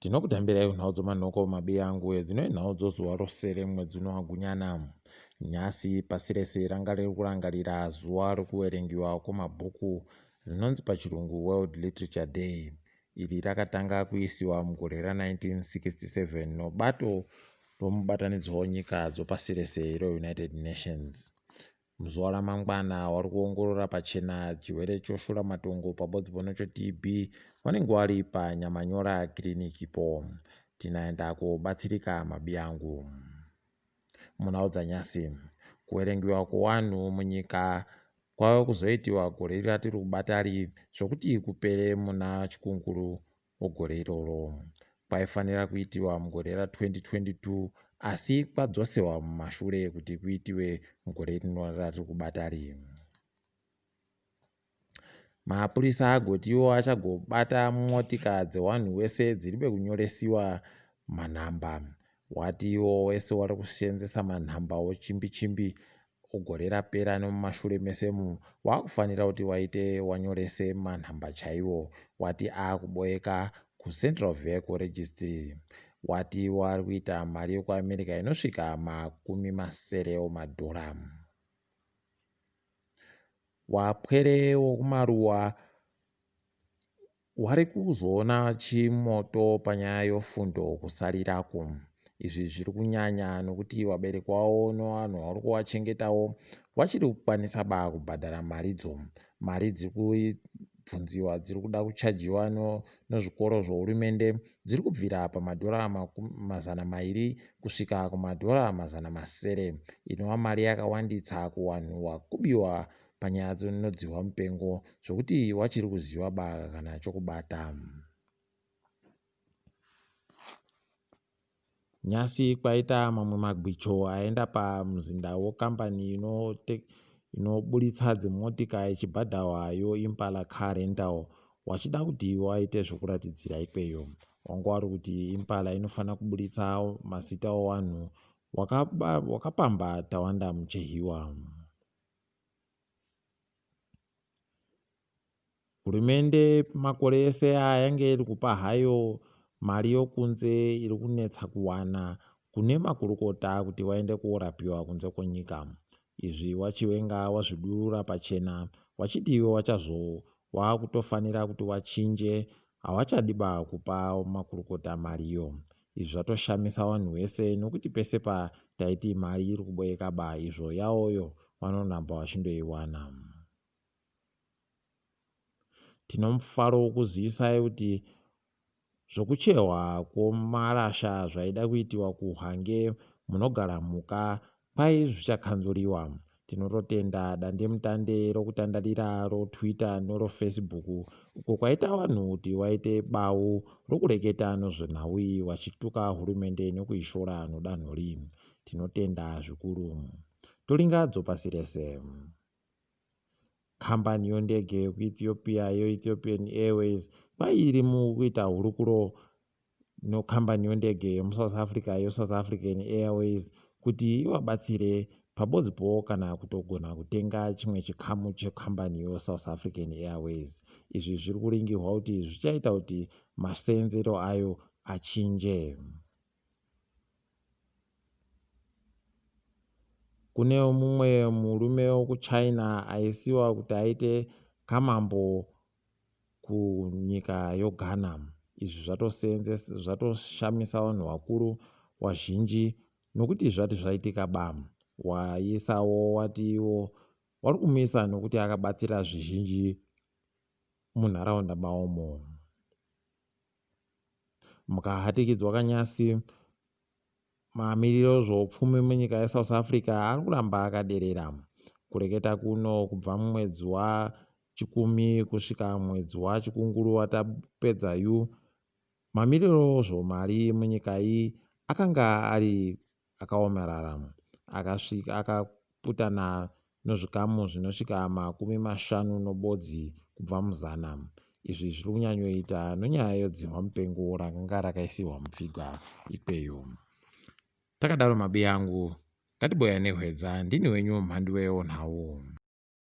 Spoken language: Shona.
Tinokutambirai nhau dzomanhoko mabi yangu edzinoi nhau dzozuva rose remwedzi uno waGunyana. Nyasi pasi rese ranga riri kurangarira zuva rokuverengiwa kwemabhuku rinonzi pachirungu World Literature Day. Iri rakatanga kuisiwa mugore ra1967 nobato romubatanidzwa wenyika dzopasi rese reUnited Nations. Muzuva ramangwana wari kuongorora pachena chirwere choshura matongo pabodzi ponocho TB vanenge vari panyamanyora kiriniki po. Tinaenda kubatsirika mabi yangu. Munhau dzanyasi, kuverengiwa kwevanhu munyika kwava kuzoitiwa gore ratiri kubatari zvokuti kupere muna chikunguru wegore iroro. Kwaifanira kuitiwa mugore ra2022 asi kwadzosewa mumashure kuti kuitiwe mugore rino ratiri kubatari. Mapurisa agotiwo achagobata motika dzevanhu wese dziri bekunyoresiwa manhamba. Watiwo wese wari kusenzesa manhamba wochimbi-chimbi ogore rapera nemumashure mesemu wakufanira kuti waite wanyorese manhamba chaiwo. Wati akuboeka kuCentral Vehicle Registry. Wati wari kuita mari yekuAmerica inosvika $7 $10. Wapwere wokumaruwa wari kuzoona chimoto panyaya yofundo kusarirako. Izvi zviri kunyanya nokuti vabereki vavo nevanhu vari kuvachengetawo vachiri kukwanisa kubhadhara maridzo. Mari dziri kubvunziwa dziri kuda kuchajiwa nezvikoro zvohurumende dziri kubvira pamadhora $200 kusvika kumadhora700, inova mari yakawanditsa kuvanhu vakubiwa panyaya dzinodzihwa mupengo zvokuti wachiri kuziva baka kana chokubata. Nyasi kwaita mamwe magwicho aenda pamuzinda wekambani inoburitsa dzimotika ichibhadharwa yoImpala Car Rental wachida kuti waite zvokuratidzira ikweyo. Wanga wari kuti Impala inofanira kuburitsa mazita evanhu wakapamba Tawanda Muchehiwa. Hurumende makore ese yange iri kupa hayo mari yokunze iri kunetsa kuwana kune makurukota kuti waende korapiwa kunze kwenyika. Izvi wachivenga wazvidurura pachena wachiti iwe wakutofanira kuti wachinje, hawachadiba kupa makurukota mariyo. Izvi zvatoshamisa vanhu vese nokuti pese pataiti mari iri kuboeka izvo yawoyo vanonamba vachindoiwana. Tino mufaro wokuzivisa kuti zvokucherwa kwomarasha zvaida kuitiwa kuHwange munogara mhuka kwai zvichakanzuriwa. Tinototenda dandemutande rokutandarira roTwitter noroFacebook uko kwaita vanhu kuti waite bau rokureketa nezvenhau iyi vachituka hurumende nekuishora nodanho rii. Tinotenda zvikuru. Toringadzo pasi rese. Kambani yondege kuEthiopia Ethiopian Airways kwairi mukuita hurukuro nokambani yondege yemuSouth Africa South African Airways kuti ivabatsire pabodzipo kana kutogona kutenga chimwe chikamu chekambani yeSouth African Airways. Izvi zviri kuringirwa kuti zvichaita kuti masenzero ayo achinje. Kune mumwe murume wekuChina aisiwa kuti aite kamambo kunyika yoGhana. Izvi zvatoshamisa vanhu vakuru vazhinji nokuti zvati zvaitika waisawo watiwo wari kumisa nokuti akabatsira zvizhinji munharaunda maomo. Mukahatikidzwa kanyasi, mamiriro zvoupfumi munyika yeSouth Africa ari kuramba akaderera. Kureketa kuno kubva mumwedzi wa10 kusvika mwedzi wachikunguru watapedza mamiriro zvomari munyika iyi akanga ari akaomarara. Akaputana nezvikamu zvinosvika 50 kubva muzana. Izvi zviri kunyanyoita nonyaya yodzihwa mupengo rakanga rakaisiwa mupfigwa ikweyo. Takadaro mabi yangu, ngatiboya nehwedza. Ndini wenyu Mhanduwe onhau.